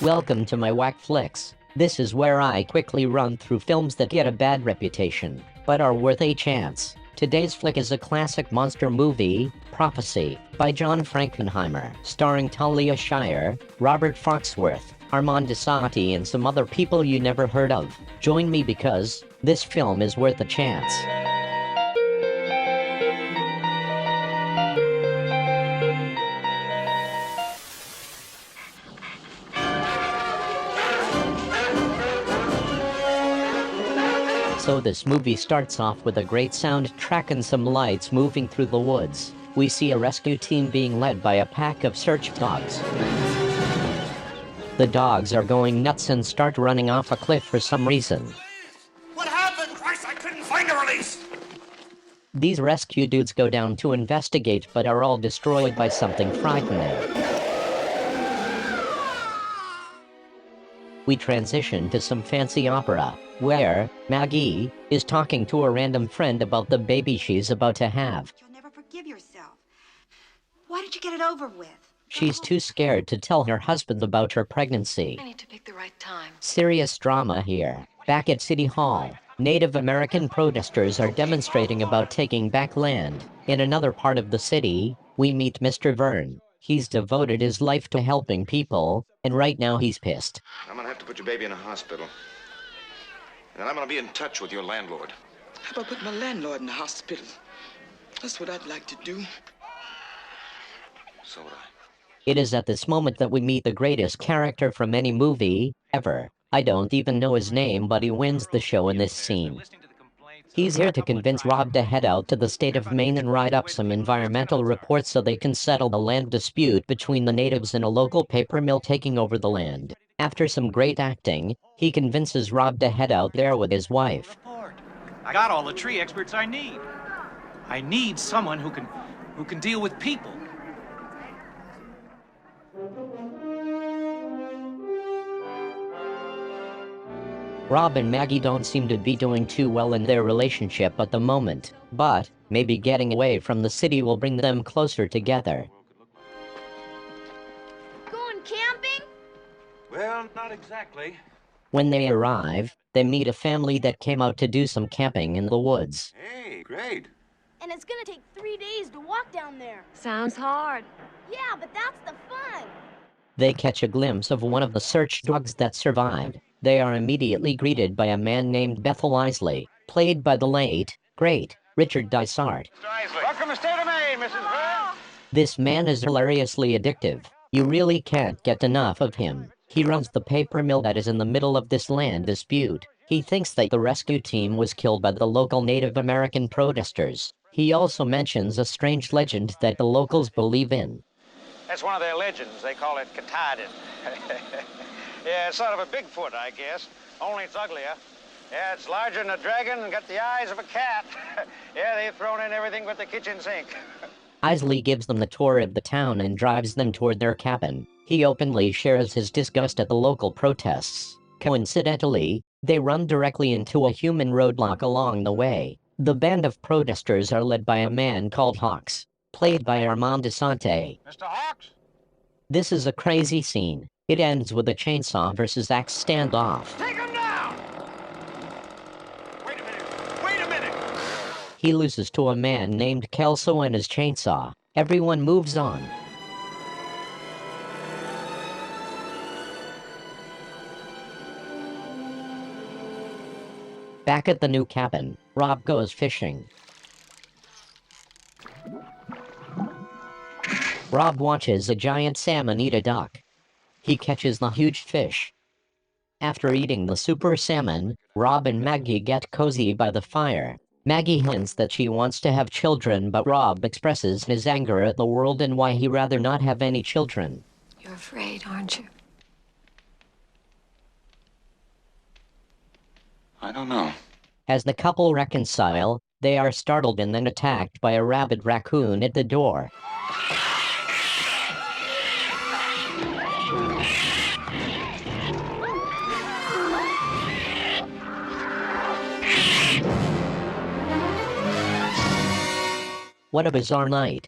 Welcome to my WAC Flicks. This is where I quickly run through films that get a bad reputation, but are worth a chance. Today's flick is a classic monster movie, Prophecy, by John Frankenheimer, starring Talia Shire, Robert Foxworth, Armand Desati and some other people you never heard of. Join me because this film is worth a chance. So this movie starts off with a great soundtrack and some lights moving through the woods. We see a rescue team being led by a pack of search dogs. The dogs are going nuts and start running off a cliff for some reason. What happened? Christ, I couldn't find a release! These rescue dudes go down to investigate but are all destroyed by something frightening. We transition to some fancy opera, where Maggie is talking to a random friend about the baby she's about to have. You'll never forgive yourself. Why did you get it over with? She's too scared to tell her husband about her pregnancy. I need to pick the right time. Serious drama here. Back at City Hall, Native American protesters are demonstrating about taking back land. In another part of the city, we meet Mr. Vern. He's devoted his life to helping people, and right now he's pissed. I'm gonna have to put your baby in a hospital. And I'm gonna be in touch with your landlord. How about putting my landlord in the hospital? That's what I'd like to do. So would I. It is at this moment that we meet the greatest character from any movie, ever. I don't even know his name, but he wins the show in this scene. He's here to convince Rob to head out to the state of Maine and write up some environmental reports so they can settle the land dispute between the natives and a local paper mill taking over the land. After some great acting, he convinces Rob to head out there with his wife. I got all the tree experts I need. I need someone who can deal with people. Rob and Maggie don't seem to be doing too well in their relationship at the moment, but maybe getting away from the city will bring them closer together. Going camping? Well, not exactly. When they arrive, they meet a family that came out to do some camping in the woods. Hey, great. And it's gonna take 3 days to walk down there. Sounds hard. Yeah, but that's the fun. They catch a glimpse of one of the search dogs that survived. They are immediately greeted by a man named Bethel Isley, played by the late, great Richard Dysart. Welcome to State of Maine, Mrs. Vern. This man is hilariously addictive. You really can't get enough of him. He runs the paper mill that is in the middle of this land dispute. He thinks that the rescue team was killed by the local Native American protesters. He also mentions a strange legend that the locals believe in. That's one of their legends. They call it Katahdin. Yeah, it's sort of a Bigfoot, I guess. Only it's uglier. Yeah, it's larger than a dragon and got the eyes of a cat. Yeah, they've thrown in everything but the kitchen sink. Isley gives them the tour of the town and drives them toward their cabin. He openly shares his disgust at the local protests. Coincidentally, they run directly into a human roadblock along the way. The band of protesters are led by a man called Hawks, played by Armand Desati. Mr. Hawks? This is a crazy scene. It ends with a chainsaw versus axe standoff. Take him down! Wait a minute. Wait a minute! He loses to a man named Kelso and his chainsaw. Everyone moves on. Back at the new cabin, Rob goes fishing. Rob watches a giant salmon eat a duck. He catches the huge fish. After eating the super salmon, Rob and Maggie get cozy by the fire. Maggie hints that she wants to have children, but Rob expresses his anger at the world and why he'd rather not have any children. You're afraid, aren't you? I don't know. As the couple reconcile, they are startled and then attacked by a rabid raccoon at the door. What a bizarre night.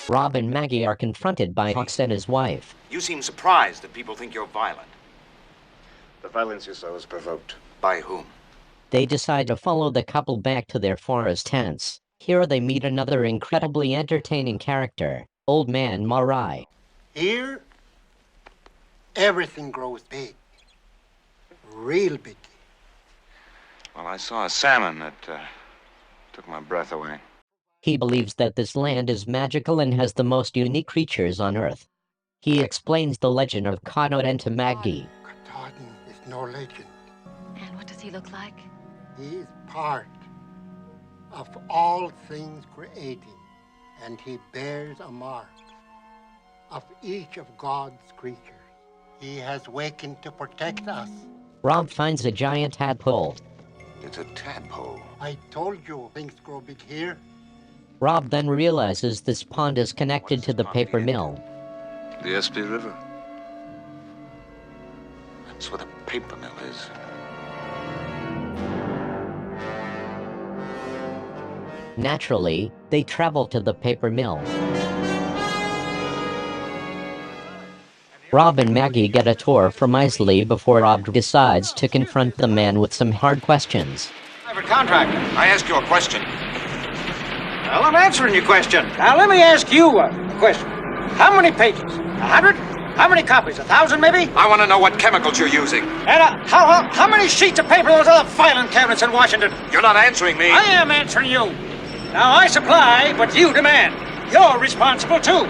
Rob and Maggie are confronted by Hawks and his wife. You seem surprised that people think you're violent. The violence you saw was provoked. By whom? They decide to follow the couple back to their forest tents. Here they meet another incredibly entertaining character, Old Man Marai. Here, everything grows big. Real big. Well, I saw a salmon that took my breath away. He believes that this land is magical and has the most unique creatures on Earth. He explains the legend of Katahdin to Maggie. Katahdin is no legend. And what does he look like? He is part of all things created, and he bears a mark of each of God's creatures. He has wakened to protect us. Rob finds a giant tadpole. It's a tadpole. I told you things grow big here. Rob then realizes this pond is connected to the paper mill. The SP River. That's where the paper mill is. Naturally, they travel to the paper mill. Rob and Maggie get a tour from Isley before Rob decides to confront the man with some hard questions. Private contractor. I ask you a question. Well, I'm answering your question. Now, let me ask you a question. How many pages? 100? How many copies? 1,000, maybe? I want to know what chemicals you're using. And how many sheets of paper those other filing cabinets in Washington? You're not answering me. I am answering you. Now, I supply, but you demand. You're responsible, too.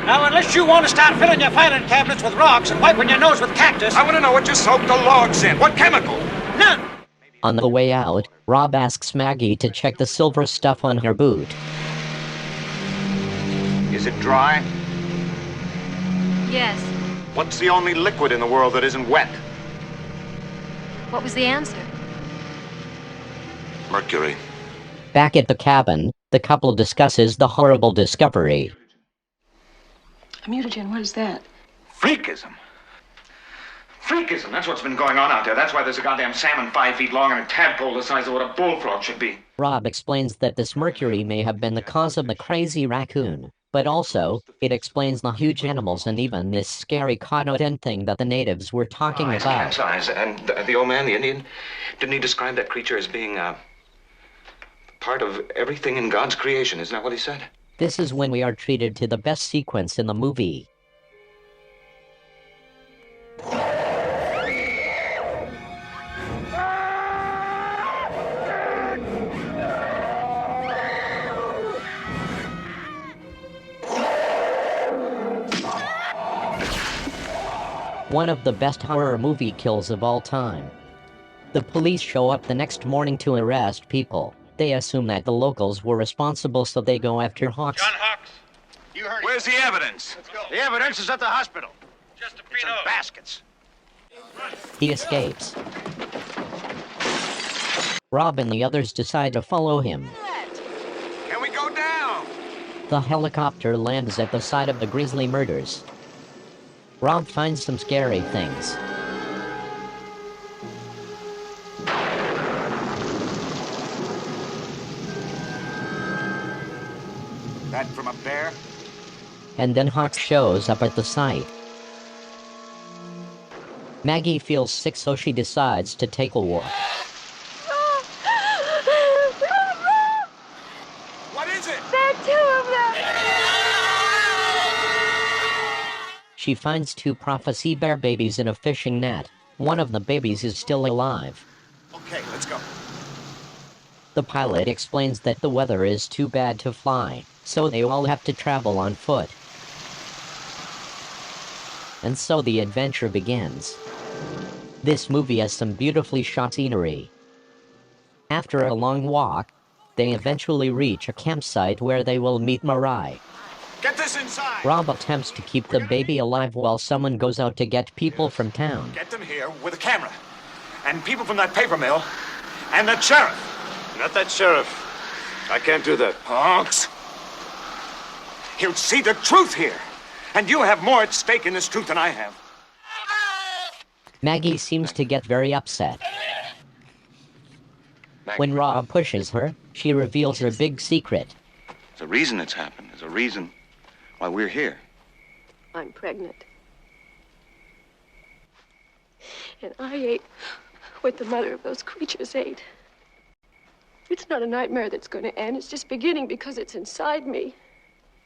Now, unless you want to start filling your filing cabinets with rocks and wiping your nose with cactus... I want to know what you soaked the logs in. What chemical? None. On the way out, Rob asks Maggie to check the silver stuff on her boot. Is it dry? Yes. What's the only liquid in the world that isn't wet? What was the answer? Mercury. Back at the cabin, the couple discusses the horrible discovery. A mutagen, what is that? Freakism. Freakism, that's what's been going on out there. That's why there's a goddamn salmon 5 feet long and a tadpole the size of what a bullfrog should be. Rob explains that this mercury may have been the cause of the crazy raccoon, but also, it explains the huge animals and even this scary Katahdin thing that the natives were talking It's about. cat-size, and the old man, the Indian, didn't he describe that creature as being, part of everything in God's creation? Isn't that what he said? This is when we are treated to the best sequence in the movie. One of the best horror movie kills of all time. The police show up the next morning to arrest people. They assume that the locals were responsible, so they go after Hawks. John Hawks, you heard Where's the evidence? Let's go. The evidence is at the hospital. Just a It's in baskets. He escapes. Rob and the others decide to follow him. Can we go down? The helicopter lands at the site of the grisly murders. Rob finds some scary things. That from a bear? And then Hawks shows up at the site. Maggie feels sick, so she decides to take a walk. What is it? There are two of them! She finds two prophecy bear babies in a fishing net. One of the babies is still alive. Okay, let's go. The pilot explains that the weather is too bad to fly, so they all have to travel on foot. And so the adventure begins. This movie has some beautifully shot scenery. After a long walk, they eventually reach a campsite where they will meet Marai. Get this inside! Rob attempts to keep the baby alive while someone goes out to get people from town. Get them here with a camera. And people from that paper mill. And the sheriff. Not that sheriff. I can't do that. Hawks. He'll see the truth here. And you have more at stake in this truth than I have. Maggie seems to get very upset. When Rob pushes her, she reveals her big secret. There's a reason it's happened. There's a reason Why, we're here. I'm pregnant. And I ate what the mother of those creatures ate. It's not a nightmare that's going to end. It's just beginning because it's inside me.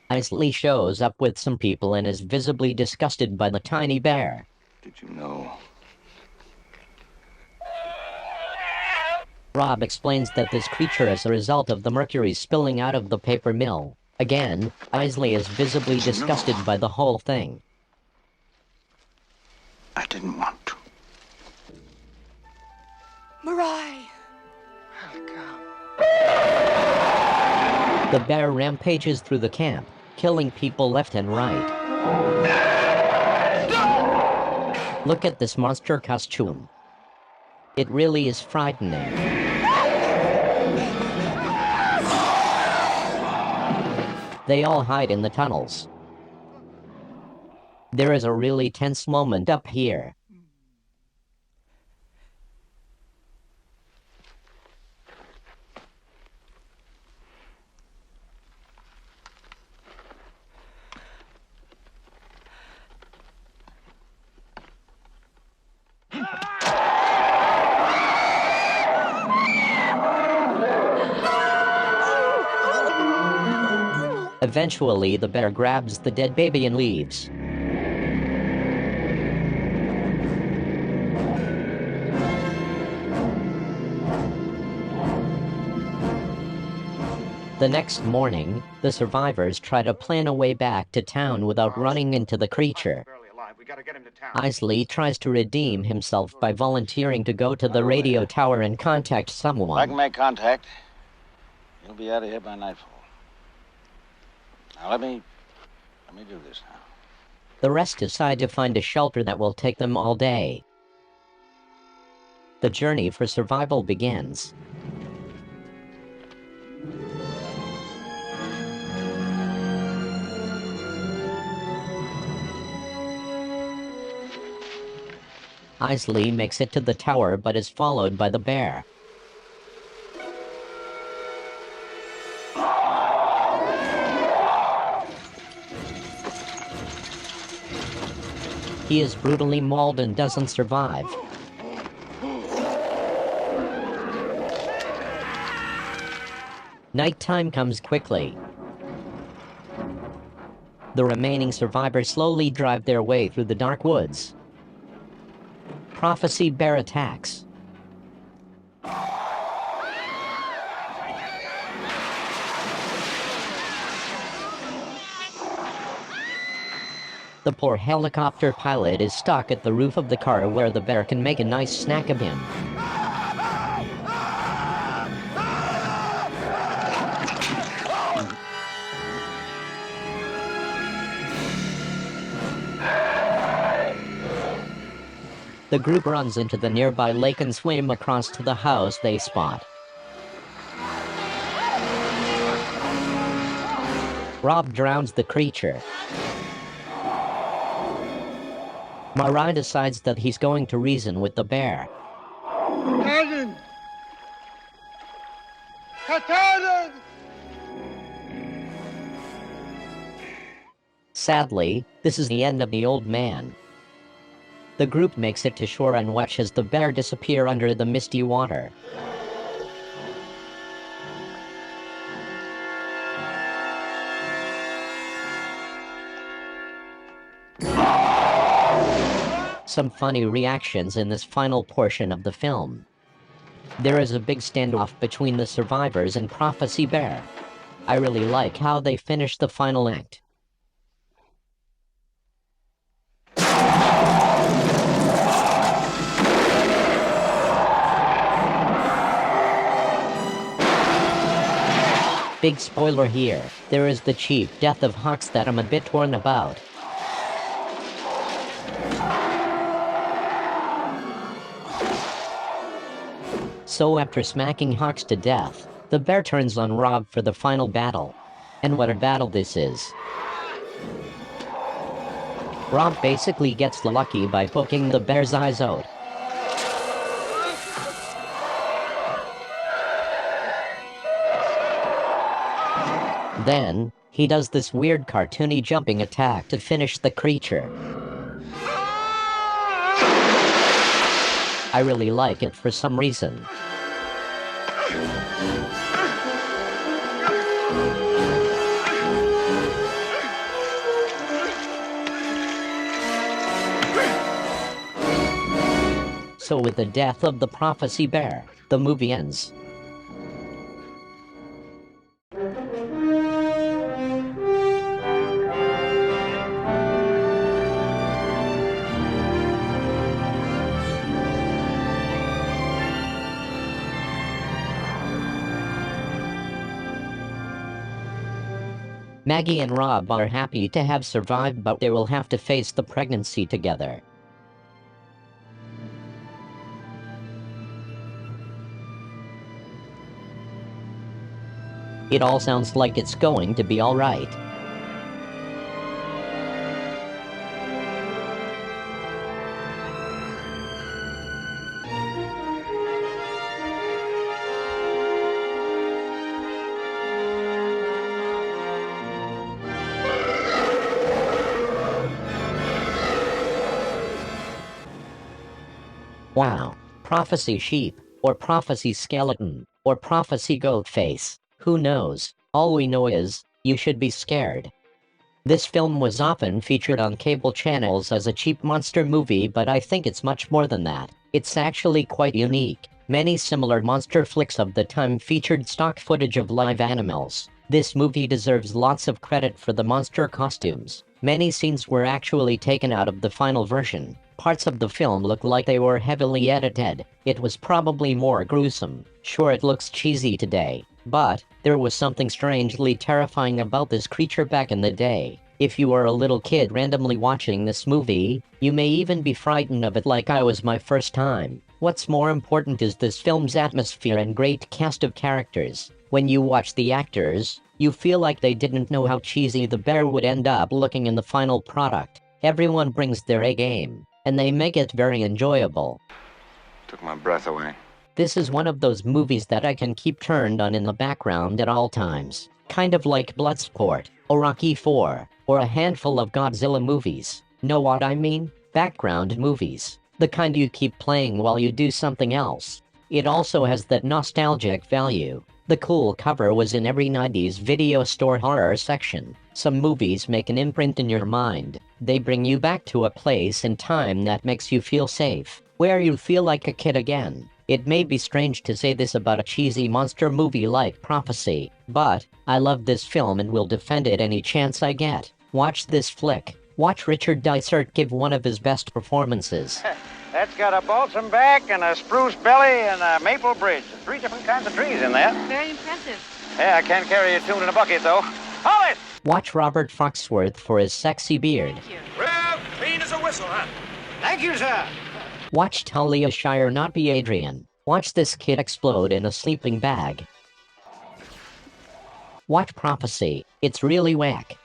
Isley shows up with some people and is visibly disgusted by the tiny bear. Did you know? Rob explains that this creature is a result of the mercury spilling out of the paper mill. Again, Isley is visibly disgusted by the whole thing. I didn't want to. Mariah! The bear rampages through the camp, killing people left and right. Look at this monster costume. It really is frightening. They all hide in the tunnels. There is a really tense moment up here. Eventually, the bear grabs the dead baby and leaves. The next morning, the survivors try to plan a way back to town without running into the creature. Isley tries to redeem himself by volunteering to go to the radio tower and contact someone. I can make contact. You'll be out of here by nightfall. Now let me do this now. The rest decide to find a shelter that will take them all day. The journey for survival begins. Isley makes it to the tower but is followed by the bear. He is brutally mauled and doesn't survive. Nighttime comes quickly. The remaining survivors slowly drive their way through the dark woods. Prophecy bear attacks. The poor helicopter pilot is stuck at the roof of the car where the bear can make a nice snack of him. The group runs into the nearby lake and swim across to the house they spot. Rob drowns the creature. Mariah decides that he's going to reason with the bear. Katanen! Katanen! Sadly, this is the end of the old man. The group makes it to shore and watches the bear disappear under the misty water. Some funny reactions in this final portion of the film. There is a big standoff between the survivors and Prophecy Bear. I really like how they finish the final act. Big spoiler here, there is the cheap death of Hawks that I'm a bit torn about. So after smacking Hawks to death, the bear turns on Rob for the final battle. And what a battle this is. Rob basically gets lucky by poking the bear's eyes out. Then, He does this weird cartoony jumping attack to finish the creature. I really like it for some reason. So with the death of the prophecy bear, the movie ends. Maggie and Rob are happy to have survived, but they will have to face the pregnancy together. It all sounds like it's going to be all right. Wow. Prophecy sheep, or prophecy skeleton, or prophecy goat face. Who knows? All we know is, you should be scared. This film was often featured on cable channels as a cheap monster movie, but I think it's much more than that. It's actually quite unique. Many similar monster flicks of the time featured stock footage of live animals. This movie deserves lots of credit for the monster costumes. Many scenes were actually taken out of the final version. Parts of the film look like they were heavily edited. It was probably more gruesome. Sure, it looks cheesy today, but there was something strangely terrifying about this creature back in the day. If you are a little kid randomly watching this movie, you may even be frightened of it like I was my first time. What's more important is this film's atmosphere and great cast of characters. When you watch the actors, you feel like they didn't know how cheesy the bear would end up looking in the final product. Everyone brings their A game, and they make it very enjoyable. Took my breath away. This is one of those movies that I can keep turned on in the background at all times. Kind of like Bloodsport, or Rocky IV, or a handful of Godzilla movies. Know what I mean? Background movies. The kind you keep playing while you do something else. It also has that nostalgic value. The cool cover was in every 90s video store horror section. Some movies make an imprint in your mind. They bring you back to a place and time that makes you feel safe, where you feel like a kid again. It may be strange to say this about a cheesy monster movie like Prophecy, but I love this film and will defend it any chance I get. Watch this flick. Watch Richard Dysart give one of his best performances. That's got a balsam back and a spruce belly and a maple bridge. 3 different kinds of trees in there. Very impressive. Yeah, I can't carry a tune in a bucket, though. Hold it! Watch Robert Foxworth for his sexy beard. Thank you. Well, clean as a whistle, huh? Thank you, sir. Watch Talia Shire not be Adrian. Watch this kid explode in a sleeping bag. Watch Prophecy. It's really whack.